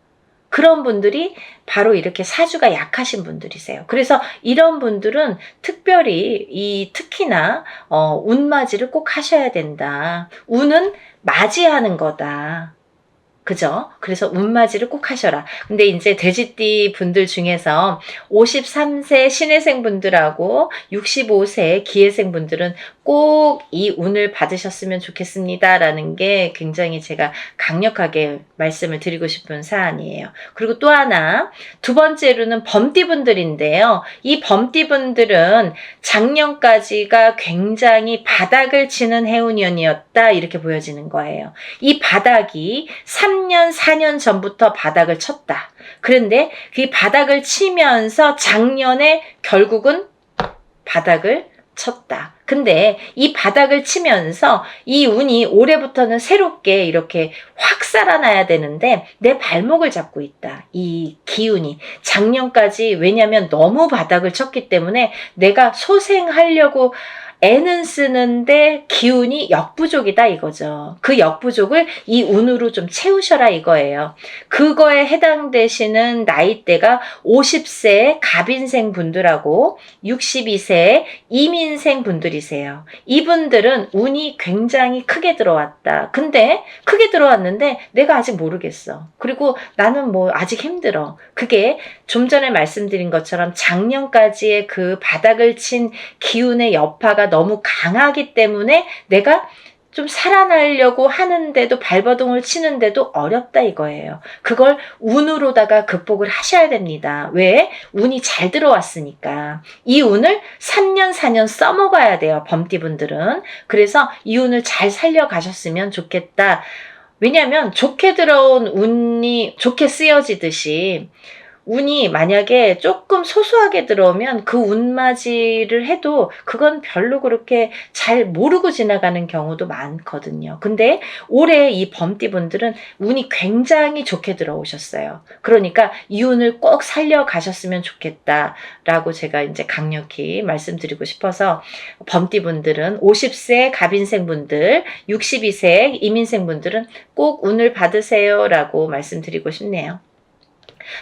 그런 분들이 바로 이렇게 사주가 약하신 분들이세요. 그래서 이런 분들은 특별히 특히나 운맞이를 꼭 하셔야 된다. 운은 맞이하는 거다. 그죠? 그래서 운맞이를 꼭 하셔라. 근데 이제 돼지띠 분들 중에서 53세 신해생 분들하고 65세 기해생 분들은 꼭 이 운을 받으셨으면 좋겠습니다. 라는 게 굉장히 제가 강력하게 말씀을 드리고 싶은 사안이에요. 그리고 또 하나, 두 번째로는 범띠 분들인데요. 이 범띠 분들은 작년까지가 굉장히 바닥을 치는 해운년이었다. 이렇게 보여지는 거예요. 이 바닥이 3년, 4년 전부터 바닥을 쳤다. 그런데 그 바닥을 치면서 작년에 결국은 바닥을 쳤다. 근데 이 바닥을 치면서 이 운이 올해부터는 새롭게 이렇게 확 살아나야 되는데 내 발목을 잡고 있다. 이 기운이. 작년까지 왜냐면 너무 바닥을 쳤기 때문에 내가 소생하려고 애는 쓰는데 기운이 역부족이다 이거죠. 그 역부족을 이 운으로 좀 채우셔라 이거예요. 그거에 해당되시는 나이대가 50세 갑인생 분들하고 62세 이민생 분들이세요. 이분들은 운이 굉장히 크게 들어왔다. 근데 크게 들어왔는데 내가 아직 모르겠어. 그리고 나는 뭐 아직 힘들어. 그게 좀 전에 말씀드린 것처럼 작년까지의 그 바닥을 친 기운의 여파가 너무 강하기 때문에 내가 좀 살아나려고 하는데도 발버둥을 치는데도 어렵다 이거예요. 그걸 운으로다가 극복을 하셔야 됩니다. 왜? 운이 잘 들어왔으니까. 이 운을 3년 4년 써먹어야 돼요. 범띠분들은. 그래서 이 운을 잘 살려가셨으면 좋겠다. 왜냐하면 좋게 들어온 운이 좋게 쓰여지듯이 운이 만약에 조금 소소하게 들어오면 그 운맞이를 해도 그건 별로 그렇게 잘 모르고 지나가는 경우도 많거든요. 근데 올해 이 범띠분들은 운이 굉장히 좋게 들어오셨어요. 그러니까 이 운을 꼭 살려가셨으면 좋겠다라고 제가 이제 강력히 말씀드리고 싶어서 범띠분들은 50세 갑인생분들, 62세 이민생분들은 꼭 운을 받으세요라고 말씀드리고 싶네요.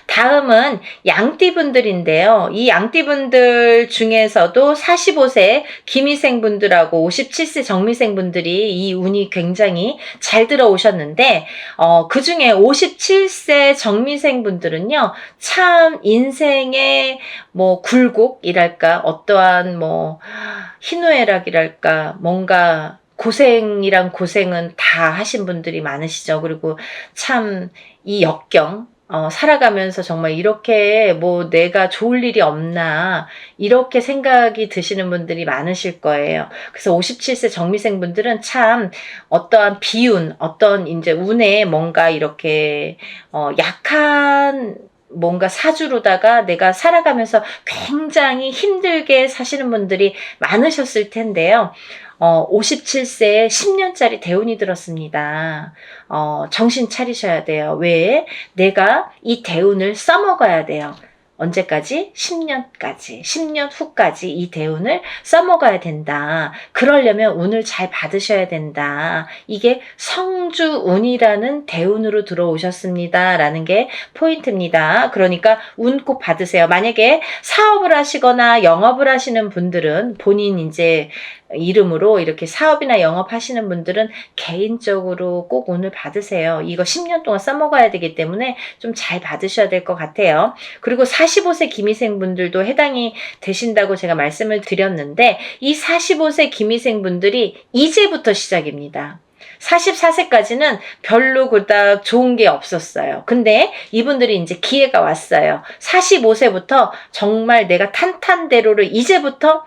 다음은 양띠분들인데요. 이 양띠분들 중에서도 45세 기미생분들하고 57세 정미생분들이 이 운이 굉장히 잘 들어오셨는데 그 중에 57세 정미생분들은요. 참 인생의 뭐 굴곡이랄까 어떠한 뭐 희노애락이랄까 뭔가 고생이란 고생은 다 하신 분들이 많으시죠. 그리고 참 이 역경 살아가면서 정말 이렇게 뭐 내가 좋을 일이 없나 이렇게 생각이 드시는 분들이 많으실 거예요. 그래서 57세 정미생 분들은 참 어떠한 비운, 어떤 이제 운에 뭔가 이렇게 약한 뭔가 사주로다가 내가 살아가면서 굉장히 힘들게 사시는 분들이 많으셨을 텐데요. 57세에 10년짜리 대운이 들었습니다. 정신 차리셔야 돼요. 왜? 내가 이 대운을 써먹어야 돼요. 언제까지? 10년까지. 10년 후까지 이 대운을 써먹어야 된다. 그러려면 운을 잘 받으셔야 된다. 이게 성주운이라는 대운으로 들어오셨습니다. 라는 게 포인트입니다. 그러니까 운 꼭 받으세요. 만약에 사업을 하시거나 영업을 하시는 분들은 본인 이제 이름으로 이렇게 사업이나 영업하시는 분들은 개인적으로 꼭 운을 받으세요. 이거 10년 동안 써먹어야 되기 때문에 좀 잘 받으셔야 될 것 같아요. 그리고 45세 기미생 분들도 해당이 되신다고 제가 말씀을 드렸는데 이 45세 기미생 분들이 이제부터 시작입니다. 44세까지는 별로 그닥 좋은 게 없었어요. 근데 이분들이 이제 기회가 왔어요. 45세부터 정말 내가 탄탄대로를 이제부터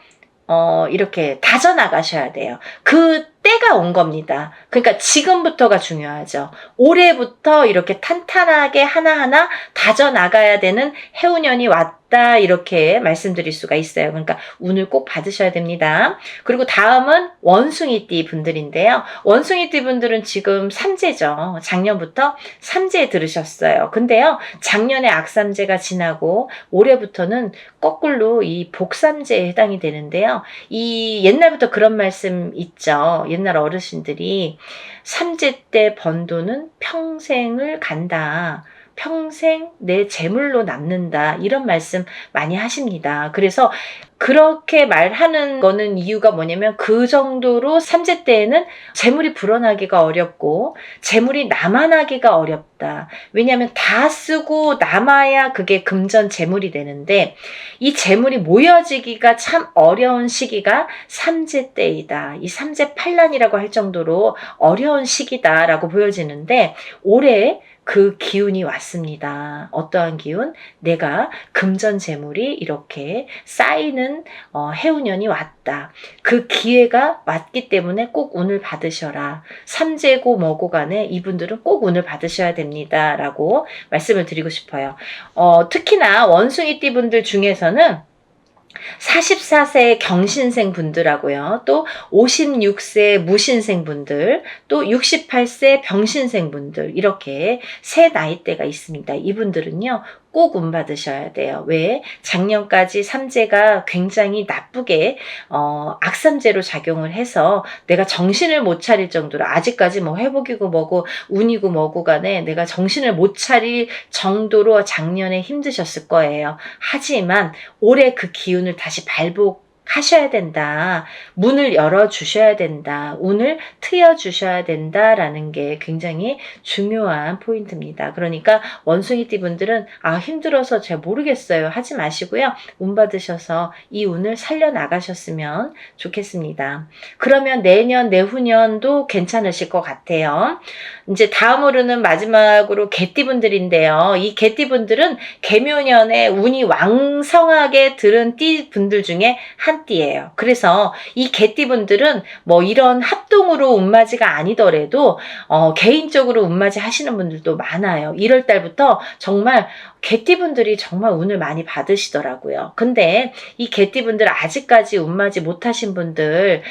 이렇게 다져나가셔야 돼요. 그 때가 온 겁니다. 그러니까 지금부터가 중요하죠. 올해부터 이렇게 탄탄하게 하나하나 다져나가야 되는 해운년이 왔다 이렇게 말씀드릴 수가 있어요. 그러니까 운을 꼭 받으셔야 됩니다. 그리고 다음은 원숭이띠 분들인데요. 원숭이띠 분들은 지금 삼재죠. 작년부터 삼재에 들으셨어요. 근데요. 작년에 악삼재가 지나고 올해부터는 거꾸로 이 복삼재에 해당이 되는데요. 이 옛날부터 그런 말씀 있죠. 옛날 어르신들이 삼재 때 번 돈은 평생을 간다. 평생 내 재물로 남는다. 이런 말씀 많이 하십니다. 그래서 그렇게 말하는 거는 이유가 뭐냐면 그 정도로 삼재 때에는 재물이 불어나기가 어렵고 재물이 남아나기가 어렵다. 왜냐하면 다 쓰고 남아야 그게 금전 재물이 되는데 이 재물이 모여지기가 참 어려운 시기가 삼재 때이다. 이 삼재 팔란이라고 할 정도로 어려운 시기다라고 보여지는데 올해 그 기운이 왔습니다. 어떠한 기운? 내가 금전 재물이 이렇게 쌓이는 해운년이 왔다. 그 기회가 왔기 때문에 꼭 운을 받으셔라. 삼재고 뭐고 간에 이분들은 꼭 운을 받으셔야 됩니다. 라고 말씀을 드리고 싶어요. 특히나 원숭이띠 분들 중에서는 44세 경신생 분들하고요. 또 56세 무신생 분들, 또 68세 병신생 분들 이렇게 세 나이대가 있습니다. 이분들은요. 꼭 운 받으셔야 돼요. 왜? 작년까지 삼재가 굉장히 나쁘게 악삼재로 작용을 해서 내가 정신을 못 차릴 정도로 아직까지 뭐 회복이고 뭐고 운이고 뭐고 간에 내가 정신을 못 차릴 정도로 작년에 힘드셨을 거예요. 하지만 올해 그 기운을 다시 발복하셔야 된다. 문을 열어주셔야 된다. 운을 트여주셔야 된다라는 게 굉장히 중요한 포인트입니다. 그러니까 원숭이띠 분들은 힘들어서 잘 모르겠어요. 하지 마시고요. 운 받으셔서 이 운을 살려나가셨으면 좋겠습니다. 그러면 내년, 내후년도 괜찮으실 것 같아요. 이제 다음으로는 마지막으로 개띠 분들인데요. 이 개띠 분들은 개묘년에 운이 왕성하게 들은 띠 분들 중에 한 띠예요. 그래서 이 개띠 분들은 뭐 이런 합동으로 운맞이가 아니더라도 개인적으로 운맞이 하시는 분들도 많아요. 1월 달부터 정말 개띠분들이 정말 운을 많이 받으시더라고요. 근데 이 개띠분들 아직까지 운맞이 못하신 분들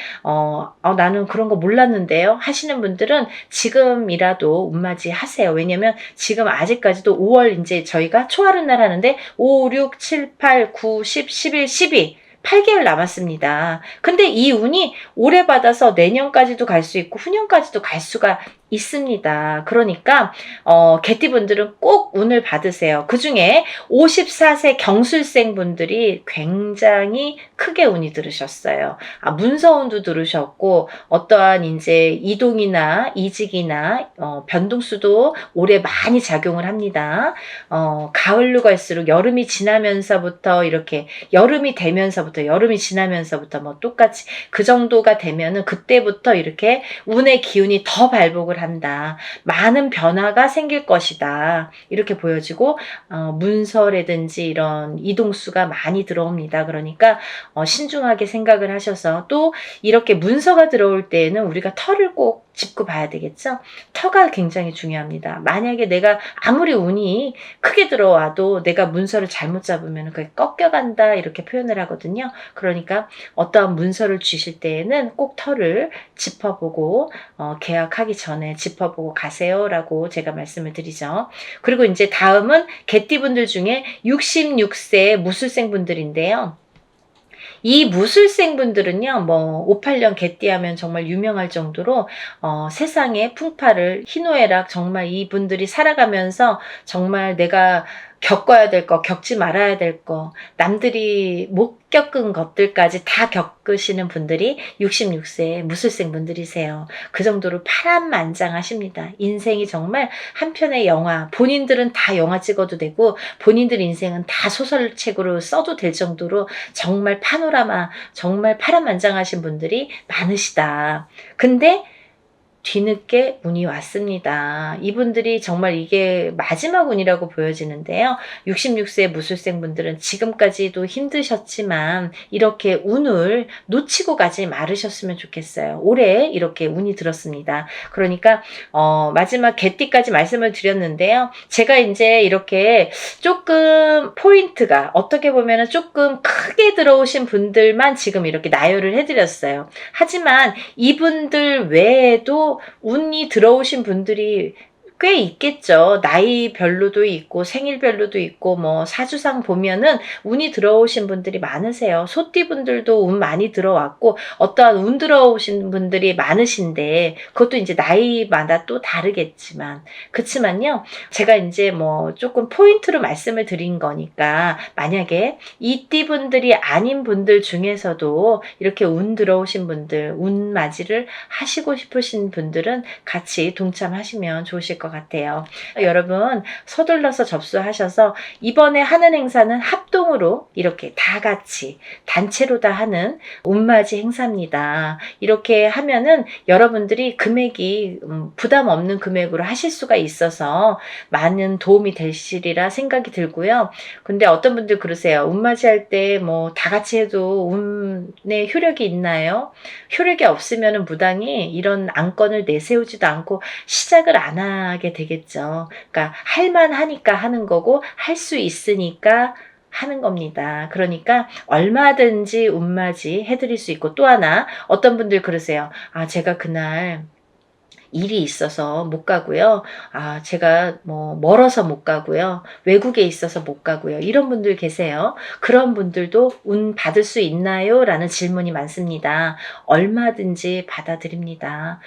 나는 그런 거 몰랐는데요 하시는 분들은 지금이라도 운맞이 하세요. 왜냐면 지금 아직까지도 5월 이제 저희가 초하루 날 하는데 5, 6, 7, 8, 9, 10, 11, 12 8개월 남았습니다. 근데 이 운이 올해 받아서 내년까지도 갈 수 있고 후년까지도 갈 수가 있습니다. 그러니까 개띠분들은 꼭 운을 받으세요. 그 중에 54세 경술생 분들이 굉장히 크게 운이 들으셨어요. 문서운도 들으셨고 어떠한 이제 이동이나 이직이나 변동수도 올해 많이 작용을 합니다. 가을로 갈수록 여름이 지나면서부터 이렇게 여름이 지나면서부터 뭐 똑같이 그 정도가 되면은 그때부터 이렇게 운의 기운이 더 발복을 한다. 많은 변화가 생길 것이다. 이렇게 보여지고 문서라든지 이런 이동수가 많이 들어옵니다. 그러니까 신중하게 생각을 하셔서 또 이렇게 문서가 들어올 때에는 우리가 터를 꼭 짚고 봐야 되겠죠. 터가 굉장히 중요합니다. 만약에 내가 아무리 운이 크게 들어와도 내가 문서를 잘못 잡으면 그게 꺾여간다 이렇게 표현을 하거든요. 그러니까 어떠한 문서를 주실 때에는 꼭 터를 짚어보고 계약하기 전에 짚어보고 가세요라고 제가 말씀을 드리죠. 그리고 이제 다음은 개띠분들 중에 66세 무술생 분들인데요. 이 무술생 분들은요, 뭐 58년 개띠하면 정말 유명할 정도로 세상의 풍파를 희노애락 정말 이분들이 살아가면서 정말 내가 겪어야 될 거, 겪지 말아야 될 거, 남들이 못 겪은 것들까지 다 겪으시는 분들이 66세 무술생 분들이세요. 그 정도로 파란만장하십니다. 인생이 정말 한 편의 영화, 본인들은 다 영화 찍어도 되고 본인들 인생은 다 소설책으로 써도 될 정도로 정말 파노라마, 정말 파란만장하신 분들이 많으시다. 근데 뒤늦게 운이 왔습니다. 이분들이 정말 이게 마지막 운이라고 보여지는데요. 66세 무술생 분들은 지금까지도 힘드셨지만 이렇게 운을 놓치고 가지 말으셨으면 좋겠어요. 올해 이렇게 운이 들었습니다. 그러니까 마지막 개띠까지 말씀을 드렸는데요. 제가 이제 이렇게 조금 포인트가 어떻게 보면 조금 크게 들어오신 분들만 지금 이렇게 나열을 해드렸어요. 하지만 이분들 외에도 운이 들어오신 분들이 꽤 있겠죠. 나이별로도 있고 생일별로도 있고 뭐 사주상 보면은 운이 들어오신 분들이 많으세요. 소띠분들도 운 많이 들어왔고 어떠한 운 들어오신 분들이 많으신데 그것도 이제 나이마다 또 다르겠지만 그치만요. 제가 이제 뭐 조금 포인트로 말씀을 드린 거니까 만약에 이 띠분들이 아닌 분들 중에서도 이렇게 운 들어오신 분들, 운 맞이를 하시고 싶으신 분들은 같이 동참하시면 좋으실 것 같아요. 여러분 서둘러서 접수하셔서 이번에 하는 행사는 합동으로 이렇게 다 같이 단체로 다 하는 운맞이 행사입니다. 이렇게 하면은 여러분들이 금액이 부담 없는 금액으로 하실 수가 있어서 많은 도움이 되시리라 생각이 들고요. 근데 어떤 분들 그러세요. 운맞이 할 때 뭐 다 같이 해도 운에 효력이 있나요? 효력이 없으면 무당이 이런 안건을 내세우지도 않고 시작을 안 하게 되겠죠. 그러니까 할만하니까 하는 거고 할 수 있으니까 하는 겁니다. 그러니까 얼마든지 운맞이 해드릴 수 있고 또 하나 어떤 분들 그러세요. 아 제가 그날 일이 있어서 못 가고요. 아, 제가 뭐 멀어서 못 가고요. 외국에 있어서 못 가고요. 이런 분들 계세요. 그런 분들도 운 받을 수 있나요? 라는 질문이 많습니다. 얼마든지 받아드립니다.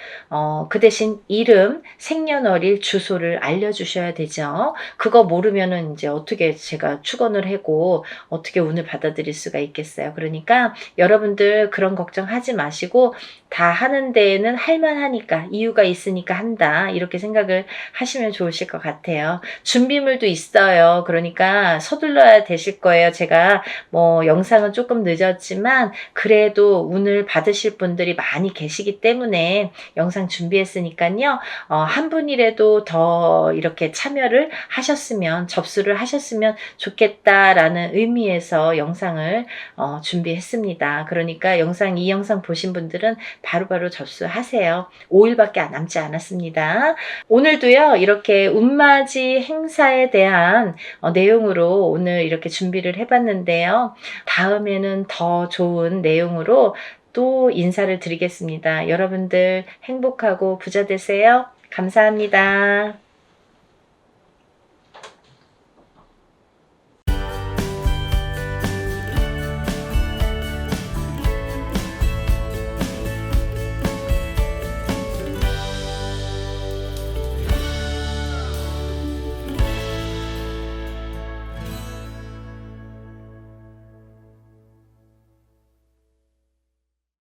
그 대신 이름, 생년월일, 주소를 알려주셔야 되죠. 그거 모르면은 이제 어떻게 제가 축원을 하고 어떻게 운을 받아들일 수가 있겠어요. 그러니까 여러분들 그런 걱정하지 마시고 다 하는 데에는 할만하니까 이유가 있으니까 한다 이렇게 생각을 하시면 좋으실 것 같아요. 준비물도 있어요. 그러니까 서둘러야 되실 거예요. 제가 뭐 영상은 조금 늦었지만 그래도 운을 받으실 분들이 많이 계시기 때문에 영상 준비했으니까요. 한 분이라도 더 이렇게 참여를 하셨으면 접수를 하셨으면 좋겠다라는 의미에서 영상을 준비했습니다. 그러니까 이 영상 보신 분들은 바로바로 접수하세요. 5일밖에 남지 않았습니다. 오늘도요 이렇게 운맞이 행사에 대한 내용으로 오늘 이렇게 준비를 해봤는데요. 다음에는 더 좋은 내용으로 또 인사를 드리겠습니다. 여러분들 행복하고 부자 되세요. 감사합니다.